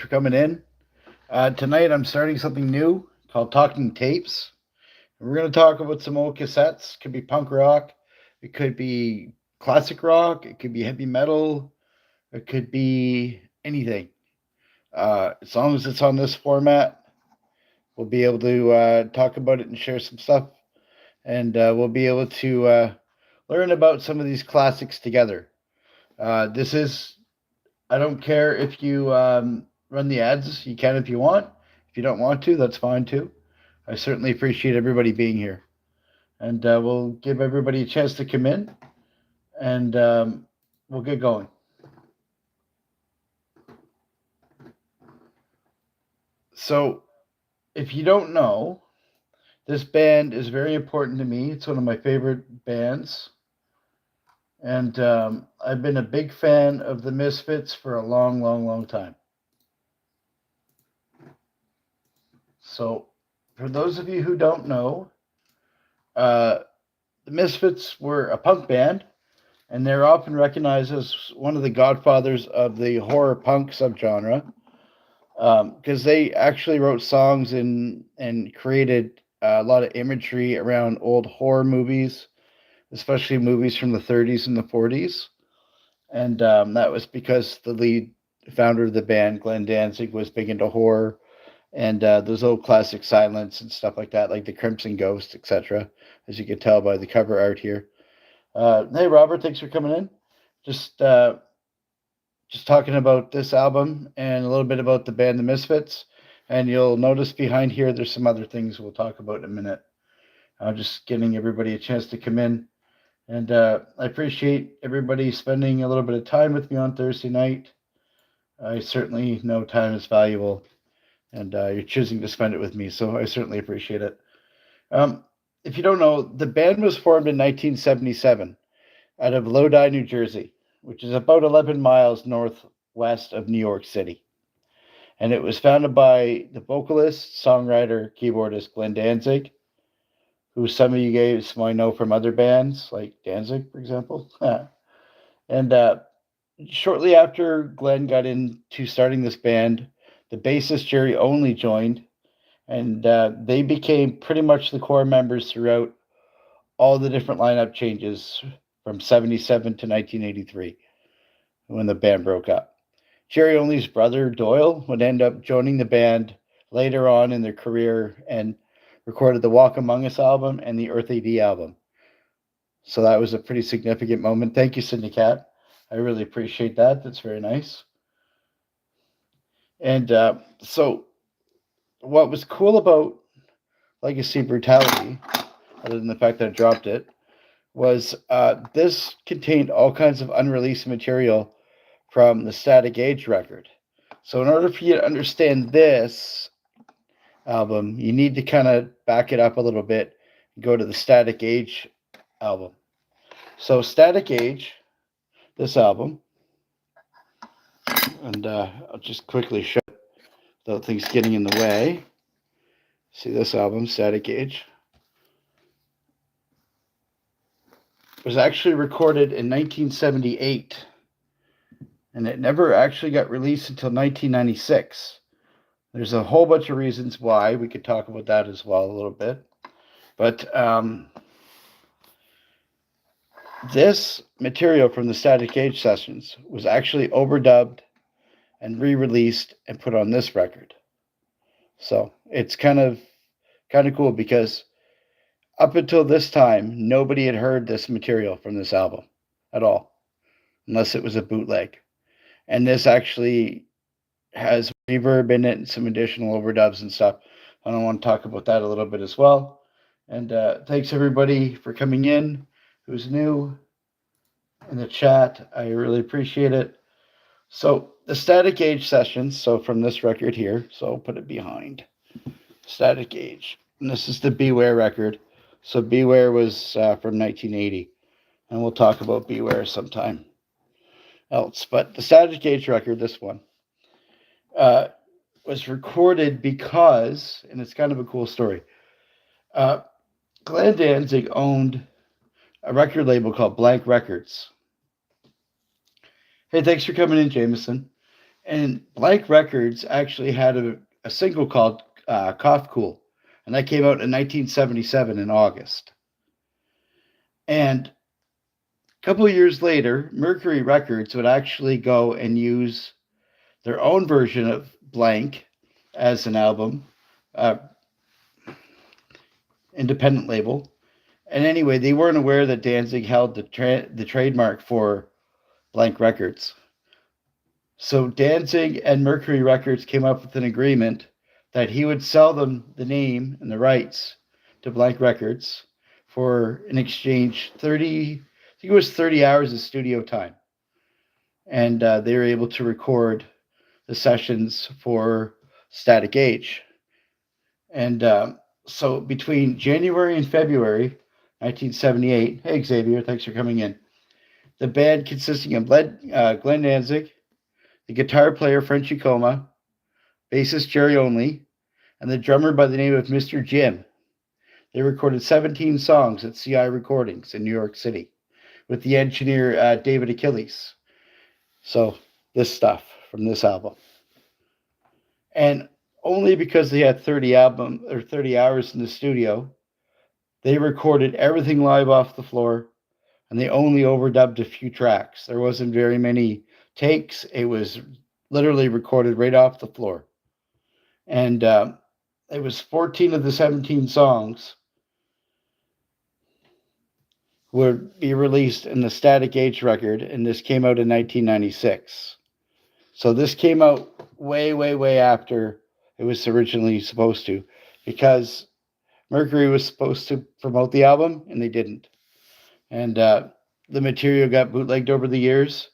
for coming in. Tonight I'm starting something new called Talking Tapes. We're going to talk about some old cassettes. It could be punk rock, it could be classic rock, it could be heavy metal, it could be anything. As long as it's on this format, we'll be able to talk about it and share some stuff. And we'll be able to learn about some of these classics together. This is I don't care if you run the ads. You can if you want. If you don't want to, that's fine too. I certainly appreciate everybody being here. And we'll give everybody a chance to come in and we'll get going. So, if you don't know, this band is very important to me. It's one of my favorite bands. And I've been a big fan of the Misfits for a long, long, long time. So, for those of you who don't know, uh, the Misfits were a punk band, and they're often recognized as one of the godfathers of the horror punk subgenre because they actually wrote songs and created a lot of imagery around old horror movies, especially movies from the 30s and the 40s. And that was because the lead founder of the band, Glenn Danzig, was big into horror and those old classic Silence and stuff like that, like the Crimson Ghost, etc. As you can tell by the cover art here. Hey, Robert, thanks for coming in. Just uh, just talking about this album and a little bit about the band The Misfits. And you'll notice behind here there's some other things we'll talk about in a minute. Just getting everybody a chance to come in. And I appreciate everybody spending a little bit of time with me on Thursday night. I certainly know time is valuable, and you're choosing to spend it with me, so I certainly appreciate it. Um, if you don't know, the band was formed in 1977 out of Lodi, New Jersey, which is about 11 miles northwest of New York City. And it was founded by the vocalist, songwriter, keyboardist Glenn Danzig, who some of you guys might know from other bands, like Danzig, for example. and shortly after Glenn got into starting this band, the bassist Jerry Only joined, and they became pretty much the core members throughout all the different lineup changes from 77 to 1983 when the band broke up. Jerry Only's brother Doyle would end up joining the band later on in their career and recorded the Walk Among Us album and the Earth AD album. So that was a pretty significant moment. Thank you, Cindy Cat. I really appreciate that. That's very nice. And so, what was cool about Legacy Brutality, other than the fact that I dropped it, was this contained all kinds of unreleased material from the Static Age record. So, in order for you to understand this album, you need to kind of back it up a little bit and go to the Static Age album. So, Static Age, this album, and I'll just quickly show it without things getting in the way. See this album, Static Age, was actually recorded in 1978, and it never actually got released until 1996. There's a whole bunch of reasons why. We could talk about that as well a little bit. But this material from the Static Age sessions was actually overdubbed and re-released and put on this record. So it's kind of cool because up until this time, nobody had heard this material from this album at all, unless it was a bootleg. And this actually has reverb in it and some additional overdubs and stuff. And I want to talk about that a little bit as well. And thanks everybody for coming in who's new in the chat. I really appreciate it. So the Static Age sessions, so from this record here, so I'll put it behind Static Age. And this is the Beware record. So Beware was from 1980. And we'll talk about Beware sometime else. But the Static Age record, this one, uh, was recorded because, and it's kind of a cool story, uh, Glenn Danzig owned a record label called Blank Records. Hey, thanks for coming in, Jameson. And Blank Records actually had a single called Cough Cool, and that came out in 1977 in August. And a couple of years later, Mercury Records would actually go and use their own version of Blank as an album, uh, independent label. And anyway, they weren't aware that Danzig held the trademark for Blank Records. So Danzig and Mercury Records came up with an agreement that he would sell them the name and the rights to Blank Records for in exchange 30, I think it was 30 hours of studio time. And they were able to record the sessions for Static Age. And so between January and February 1978, hey Xavier, thanks for coming in. The band consisting of Glenn Danzig, the guitar player Frenchy Coma, bassist Jerry Only, and the drummer by the name of Mr. Jim. They recorded 17 songs at CI Recordings in New York City with the engineer David Achilles. So this stuff from this album. And only because they had 30 hours in the studio, they recorded everything live off the floor, and they only overdubbed a few tracks. There wasn't very many takes. It was literally recorded right off the floor. And it was 14 of the 17 songs would be released in the Static Age record, and this came out in 1996. So this came out way, way, way after it was originally supposed to, because Mercury was supposed to promote the album, and they didn't. And the material got bootlegged over the years.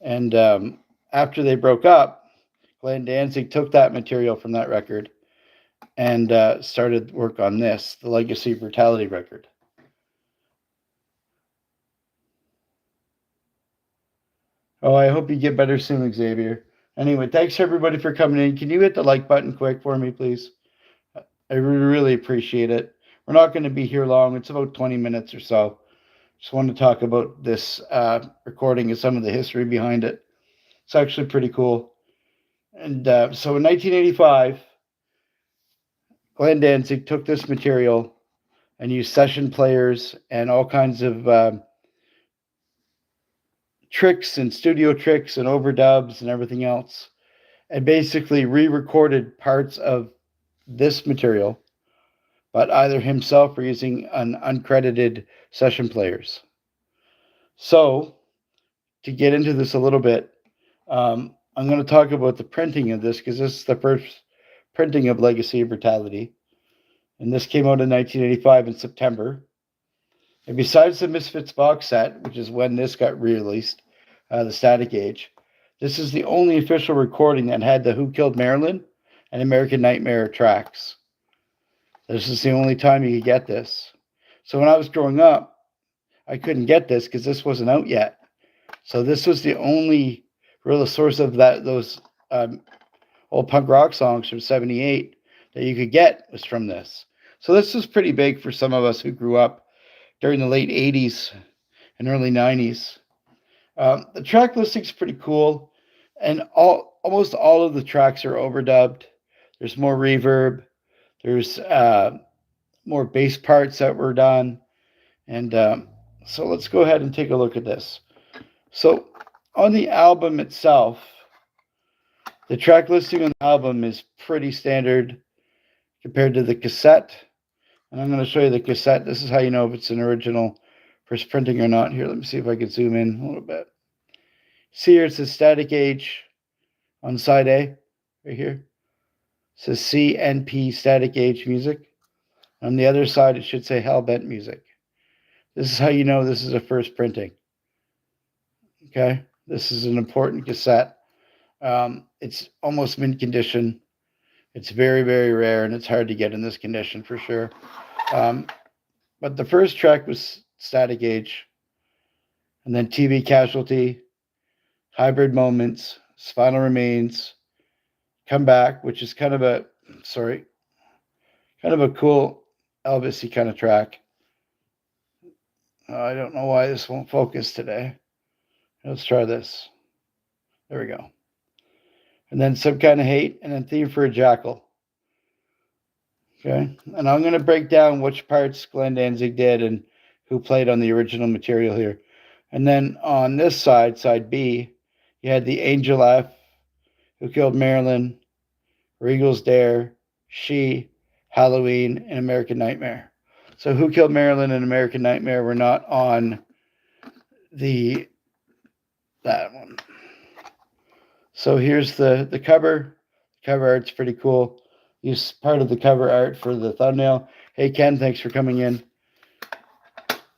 And after they broke up, Glenn Danzig took that material from that record and started work on this, the Legacy Brutality record. Oh, I hope you get better soon, Xavier. Anyway, thanks everybody for coming in. Can you hit the like button quick for me, please? I really appreciate it. We're not going to be here long. It's about 20 minutes or so. Just want to talk about this recording and some of the history behind it. It's actually pretty cool. And so in 1985, Glenn Danzig took this material and used session players and all kinds of tricks and studio tricks and overdubs and everything else, and basically re-recorded parts of this material, but either himself or using an uncredited session players. So, to get into this a little bit, I'm going to talk about the printing of this because this is the first printing of Legacy of Brutality. And this came out in 1985 in September. And besides the Misfits box set, which is when this got released, the Static Age, this is the only official recording that had the Who Killed Marilyn and American Nightmare tracks. This is the only time you could get this. So when I was growing up, I couldn't get this because this wasn't out yet. So this was the only real source of those old punk rock songs from '78 that you could get was from this. So this was pretty big for some of us who grew up during the late '80s and early '90s. The track listing's pretty cool, and almost all of the tracks are overdubbed. There's more reverb. There's more bass parts that were done, and so let's go ahead and take a look at this. So on the album itself, the track listing on the album is pretty standard compared to the cassette. And I'm going to show you the cassette. This is how you know if it's an original first printing or not. Here, let me see if I can zoom in a little bit. See here, it says Static Age on side A, right here. It says CNP Static Age Music. On the other side, it should say Hellbent Music. This is how you know this is a first printing. Okay, this is an important cassette. It's almost mint condition. It's very, very rare, and it's hard to get in this condition for sure. But the first track was Static Age, and then TV Casualty, Hybrid Moments, Spinal Remains, Come Back, which is kind of a cool Elvis-y kind of track. I don't know why this won't focus today. Let's try this. There we go. and then Some Kind of Hate, and then Theme for a Jackal. Okay, and I'm going to break down which parts Glenn Danzig did and who played on the original material here. And then on this side, side B, you had the Angel F, Who Killed Marilyn, Eagles Dare, She, Halloween, and American Nightmare. So Who Killed Marilyn and American Nightmare were not on that one. So here's the cover. The cover art's pretty cool. Use part of the cover art for the thumbnail. Hey Ken, thanks for coming in.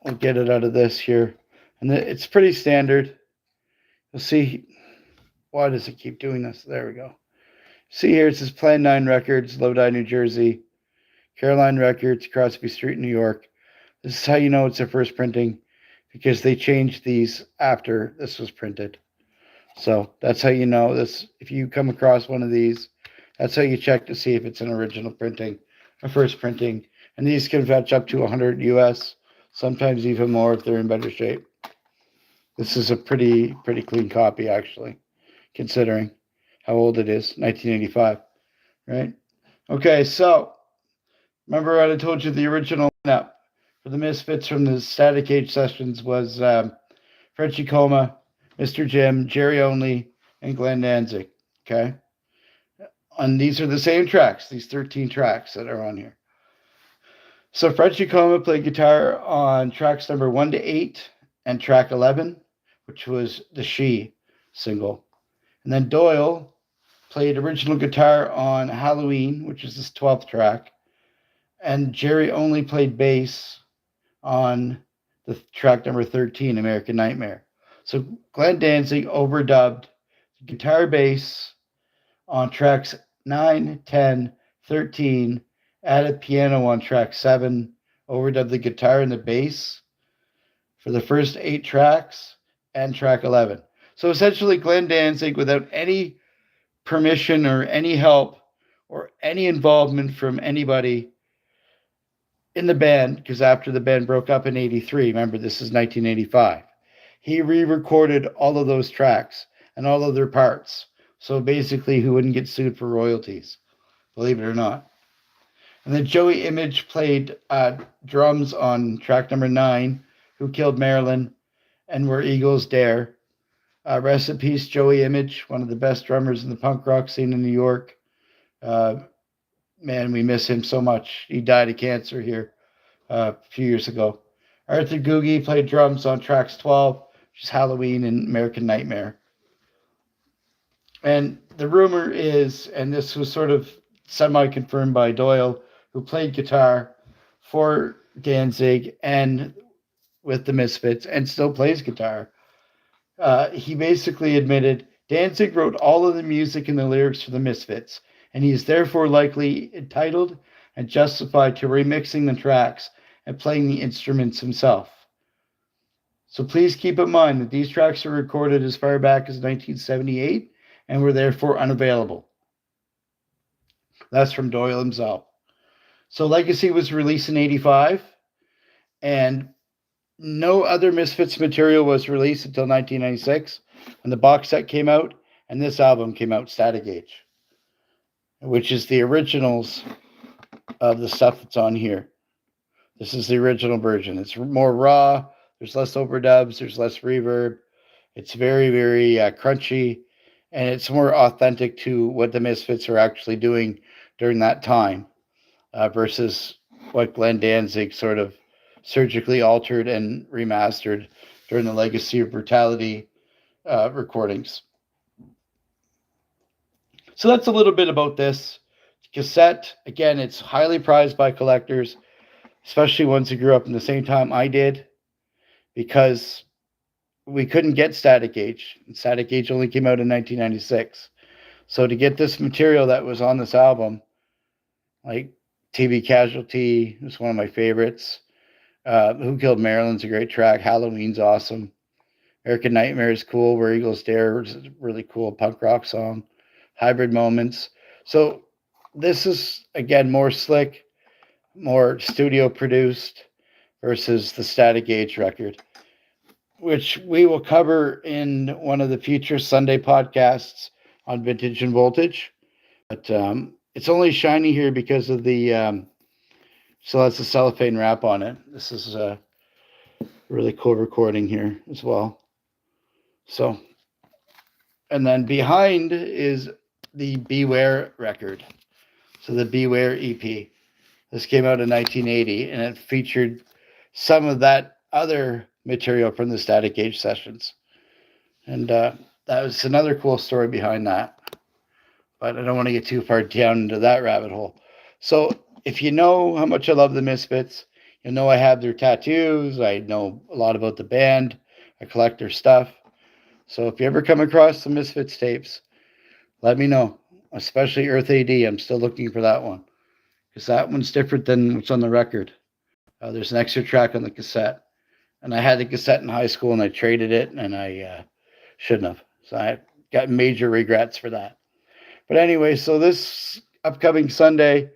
We'll get it out of this here. And it's pretty standard. You'll see, why does it keep doing this? There we go. See here, it says Plan 9 Records, Lodi, New Jersey. Caroline Records, Crosby Street, New York. This is how you know it's a first printing, because they changed these after this was printed. So that's how you know this. If you come across one of these, that's how you check to see if it's an original printing, a first printing. And these can fetch up to 100 US, sometimes even more if they're in better shape. This is a pretty clean copy, actually, considering how old it is, 1985, right? Okay, so remember what I told you, the original lineup for the Misfits from the Static Age sessions was Frenchie Coma, Mr. Jim, Jerry Only, and Glenn Danzig, okay? And these are the same tracks, these 13 tracks that are on here. So Frenchie Coma played guitar on tracks number 1 to 8 and track 11, which was the She single. And then Doyle played original guitar on Halloween, which is this 12th track. And Jerry Only played bass on the track number 13, American Nightmare. So Glenn Danzig overdubbed guitar bass on tracks 9, 10, 13, added piano on track 7, overdubbed the guitar and the bass for the first 8 tracks, and track 11. So essentially Glenn Danzig, without any permission or any help or any involvement from anybody in the band, because after the band broke up in 83, remember this is 1985, he re-recorded all of those tracks and all of their parts. So basically he wouldn't get sued for royalties, believe it or not. And then Joey Image played drums on track number 9, Who Killed Marilyn, and Where Eagles Dare. Rest in peace, Joey Image, one of the best drummers in the punk rock scene in New York. Man, we miss him so much. He died of cancer here a few years ago. Arthur Googie played drums on tracks 12, which is Halloween and American Nightmare. And the rumor is, and this was sort of semi-confirmed by Doyle, who played guitar for Danzig and with the Misfits and still plays guitar. He basically admitted Danzig wrote all of the music and the lyrics for the Misfits, and he is therefore likely entitled and justified to remixing the tracks and playing the instruments himself. So please keep in mind that these tracks are recorded as far back as 1978 and were therefore unavailable. That's from Doyle himself. So Legacy was released in 85, and no other Misfits material was released until 1996 when the box set came out, and this album came out, Static Age, which is the originals of the stuff that's on here. This is the original version. It's more raw. There's less overdubs. There's less reverb. It's very, very crunchy, and it's more authentic to what the Misfits are actually doing during that time versus what Glenn Danzig sort of surgically altered and remastered during the Legacy of Brutality recordings. So that's a little bit about this cassette. Again, it's highly prized by collectors, especially ones who grew up in the same time I did, because we couldn't get Static Age. Static Age only came out in 1996. So to get this material that was on this album, like TB Casualty was one of my favorites. Who Killed Marilyn's a great track. Halloween's awesome. American Nightmare is cool. Where Eagles Dare is a really cool punk rock song. Hybrid Moments. So this is, again, more slick, more studio produced versus the Static Age record, which we will cover in one of the future Sunday podcasts on Vintage and Voltage. But it's only shiny here because of the so that's a cellophane wrap on it. This is a really cool recording here as well. So, and then behind is the Beware record. So the Beware EP. This came out in 1980, and it featured some of that other material from the Static Age sessions. And that was another cool story behind that. But I don't want to get too far down into that rabbit hole. So if you know how much I love the Misfits, you know I have their tattoos. I know a lot about the band. I collect their stuff. So if you ever come across the Misfits tapes, let me know. Especially Earth AD. I'm still looking for that one. Because that one's different than what's on the record. There's an extra track on the cassette. And I had the cassette in high school and I traded it and I shouldn't have. So I got major regrets for that. But anyway, so this upcoming Sunday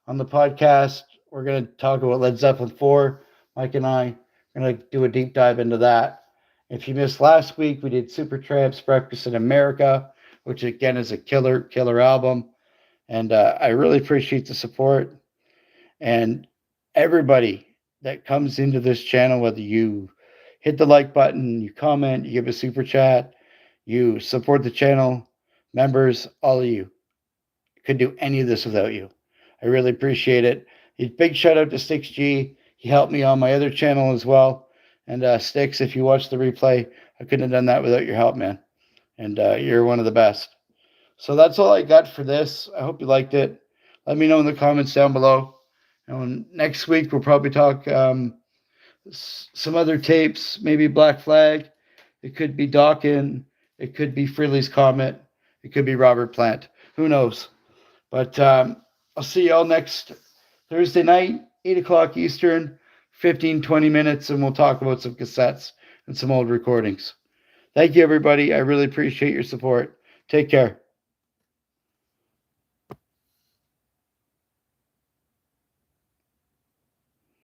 on the podcast, we're going to talk about Led Zeppelin 4. Mike and I are going to do a deep dive into that. If you missed last week, we did Supertramp's Breakfast in America, which again is a killer album. And I really appreciate the support. And everybody that comes into this channel, whether you hit the like button, you comment, you give a super chat, you support the channel, members, all of you, could do any of this without you. I really appreciate it. A big shout out to Stix G. He helped me on my other channel as well. And Stix, if you watch the replay, I couldn't have done that without your help, man. And you're one of the best. So that's all I got for this. I hope you liked it. Let me know in the comments down below. And next week we'll probably talk some other tapes, maybe Black Flag. It could be Dawkins. It could be Frehley's Comet. It could be Robert Plant. Who knows? But I'll see y'all next Thursday night, 8 o'clock Eastern, 15-20 minutes, and we'll talk about some cassettes and some old recordings. Thank you, everybody. I really appreciate your support. Take care.